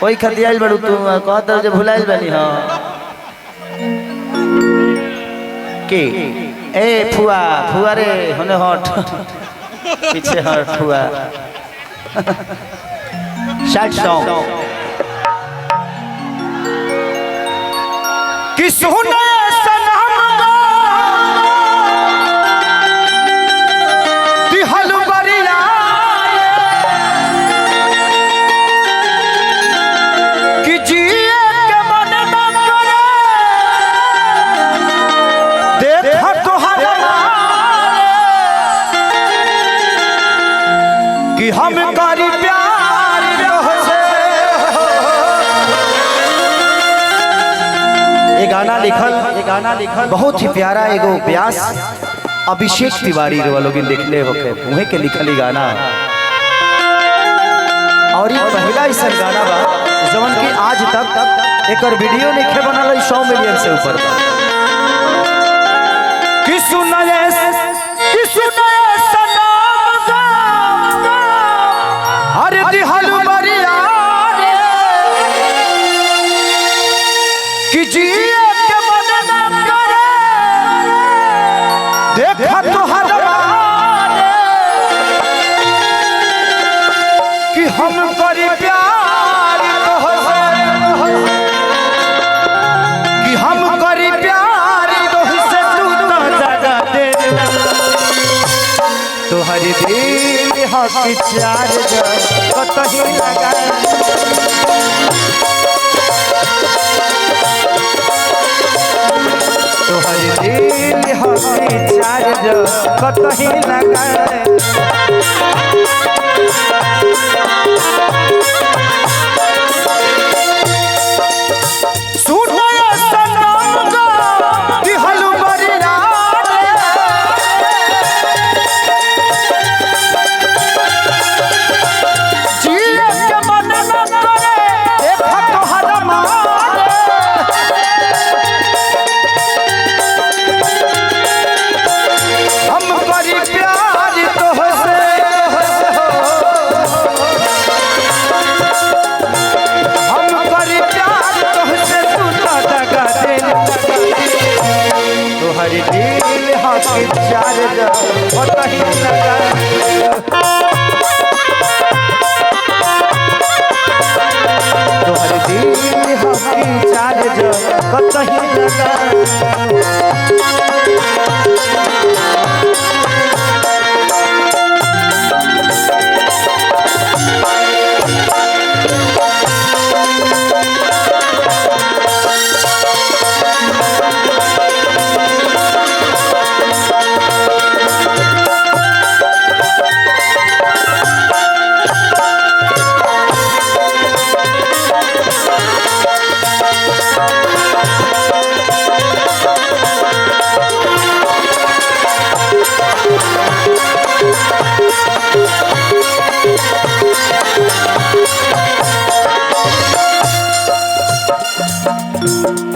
कोई खतियाल बड़ू तू कहता जो भुलाइल बनी हाँ के ए फुआ फुआ रे होने हट पीछे हट फुआ सैड सॉन्ग कि सुने कि हम करी प्यार ये गाना लिखल बहुत ही प्यारा एगो व्यास अभिषेक तिवारी लोग लिखले होके उहे के लिखल ही गाना और ये पहला ऐसा गाना बा जवन की आज तक एक वीडियो लिखे बनल 100 मिलियन से ऊपर कि सुनाए अरे दिहल बरिया कि जिए के मन न करे देखा तोहर कि हम करी प्यार कि हम करी प्यार से तू तो जगा दे तोहर दिल हक चार कतही लगा तोहर दिल हक चार कतही लगा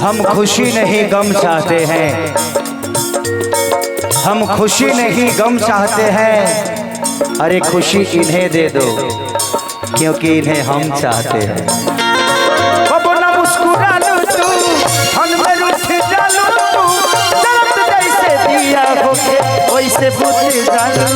हम खुशी नहीं गम चाहते हैं हम खुशी नहीं गम चाहते हैं अरे खुशी इन्हें दे दो क्योंकि इन्हें हम चाहते हैं मुस्कुरा लो तू जैसे दिया होके वैसे बुझ जालू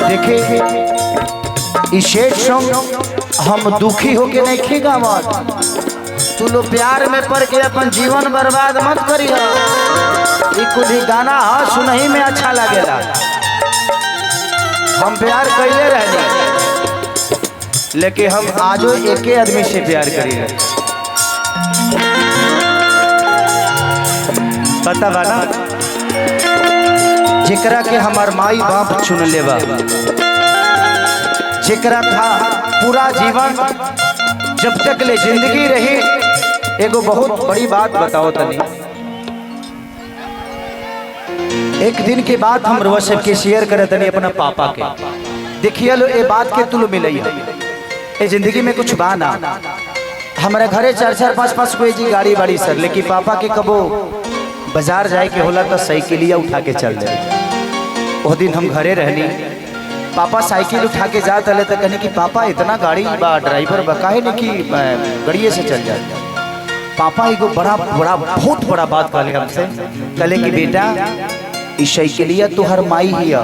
देखिए शेड सॉन्ग हम दुखी होके नहीं खीगा मत तू लो प्यार में पड़ के अपन जीवन बर्बाद मत करिए कुछ ही गाना हाँ सुनही में अच्छा लगेगा हम प्यार कैले रहने लेकिन हम आजो एक आदमी से प्यार करिए पता बा ना जेकरा के हमार माई बाप चुन लेवा जेकरा था पूरा जीवन जब तक ले जिंदगी रही एगो बहुत बड़ी बात बताओ तनी एक दिन के बाद हम रोज सबके शेयर करे तनी अपना पापा के देखिए लो ये बात के तुल मिलई है जिंदगी में कुछ बा ना हमारे घरे 4-4 5-5 कोई जी गाड़ी बाड़ी सर लेकिन पापा के कबो बाजार जाए के होला तो साइकिलिया उठा के चल जाए। वो दिन हम घरे रहनी, पापा साइकिल उठा के जात रहे तो कहने कि पापा इतना गाड़ी बा ड्राइवर बा काहे नहीं कि गड़िए से चल जाए। पापा एगो बहुत बड़ा बात कहले हमसे, कहले कि बेटा ई साइकिलिया तुहर माई हिया,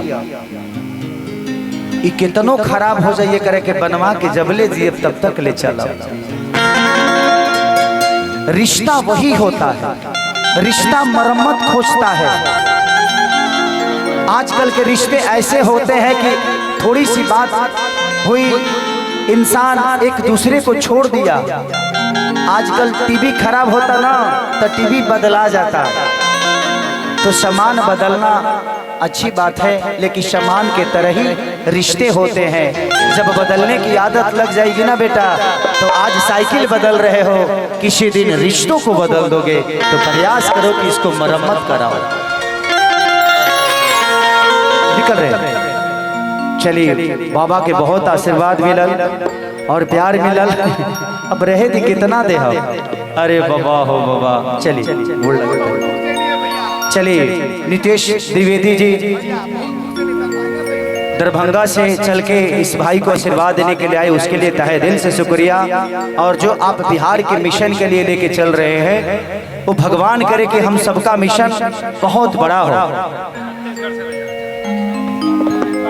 ई कितनो खराब हो जाइए करे के बनवा के जबले जिए तब तक ले चला। रिश्ता वही होता है, रिश्ता मरम्मत खोजता है। आजकल के रिश्ते ऐसे होते हैं कि थोड़ी सी बात हुई, इंसान एक दूसरे को छोड़ दिया। आजकल टीवी खराब होता ना तो टीवी बदला जाता, तो सामान बदलना अच्छी बात है, लेकिन सामान के तरह ही रिश्ते होते हैं। जब बदलने की आदत लग जाएगी ना बेटा, तो आज साइकिल बदल रहे हो, किसी दिन रिश्तों को बदल दोगे, तो प्रयास करो कि इसको मरम्मत कराओ। निकल रहे चलिए, बाबा के बहुत आशीर्वाद मिलल और प्यार मिलल, अब रहे दी कितना दे हम। अरे बाबा हो बाबा, चलिए चलिए नितेश द्विवेदी जी दरभंगा से चल के इस भाई को आशीर्वाद देने के लिए आए, उसके लिए तहे दिल से शुक्रिया। और जो आप बिहार के मिशन के लिए लेके चल रहे हैं, वो भगवान करे कि हम सबका मिशन बहुत बड़ा हो।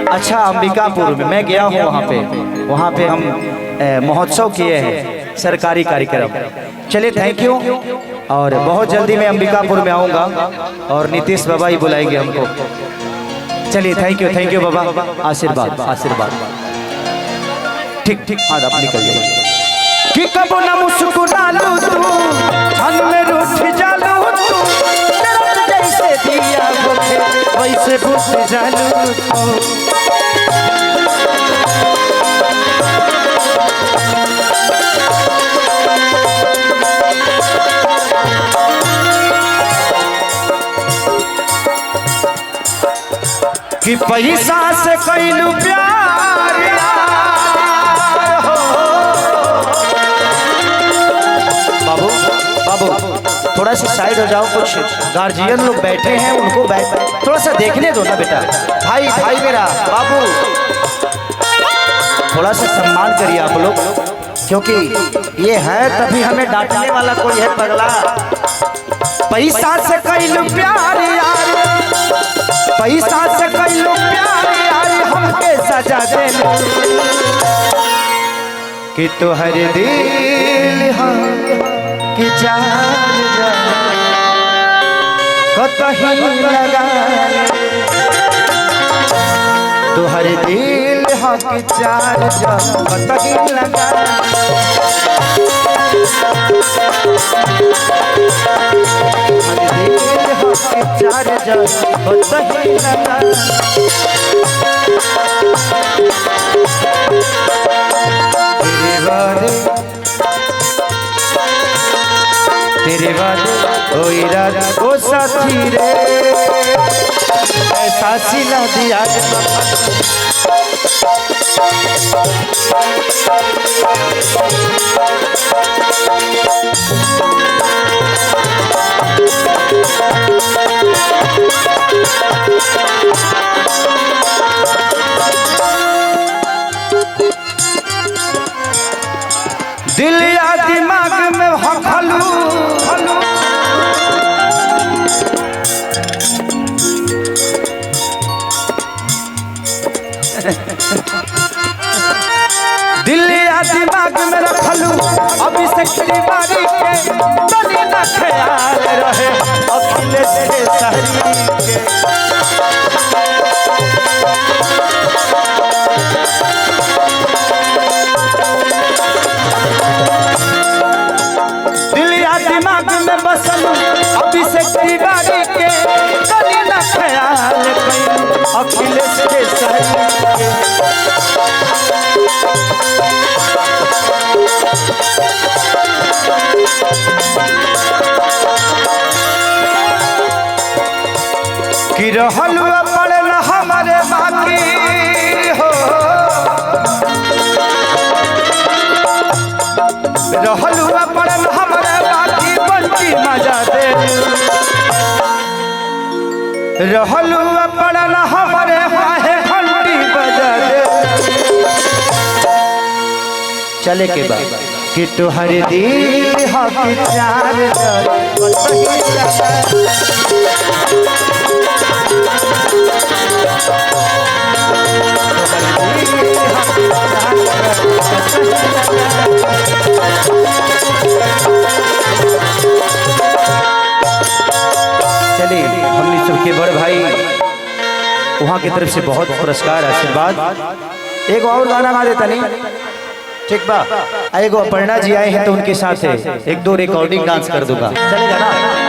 अच्छा, अंबिकापुर में मैं गया हूँ, वहाँ पे हम महोत्सव किए हैं, सरकारी कार्यक्रम। चलिए थैंक यू, और बहुत जल्दी मैं अंबिकापुर में आऊँगा और नीतीश बाबा ही बुलाएंगे हमको। चलिए थैंक यू बाबा, आशीर्वाद आशीर्वाद। ठीक ठीक, हाँ आप निकल जाइए। कि कबो ना मुस्कुरा लूं तू, छन में रूठ जालू तू, जैसे दिया बुझे वैसे बुझ जालू तू। कि पैसा से कैलू प्यार हो। बाबू बाबू थोड़ा सा साइड हो जाओ, कुछ गार्जियन लोग बैठे हैं, उनको थोड़ा सा देखने दो ना बेटा। भाई मेरा बाबू, थोड़ा सा सम्मान करिए आप लोग, क्योंकि ये है तभी हमें डांटने वाला कोई है पगला। पैसा से कैलू प्यार यार, पैसा से कैलू प्यार यार, हमके सजा दे कि तोहर दिल कि कतही लगा, तोहर दिल कि चार कतही लगा। चार सही लगा। तेरे वादे ओ इरादा ओ साथी रे, ऐसा सिला दिया दिल या दिमाग में हखलू, दिल या दिमाग में रखलू, अभी से खरीदारी के तनी न ख्याल रहे, अखिलेश के शहरी के। दिल या दिमाग में बसलू, अभी से खरीदारी के तनी न ख्याल कई, अखिलेश के शहरी के। कि रहलू पड़ल हमारे बाकी हो, रहलू पड़ल हमारे बाकी, बंटी मजा दे रहलू पड़ल हमारे काहे घंटी बजा दे। चले के बाद कि तुहर दिल हकी चार चलिए हमने सबके बड़ भाई वहाँ की तरफ से बहुत पुरस्कार आशीर्वाद। एक और गाना गा देता नहीं ठीक बा। एगो अपर्णा जी आए हैं तो उनके साथ है एक दो रिकॉर्डिंग डांस कर दूंगा, चलेगा ना।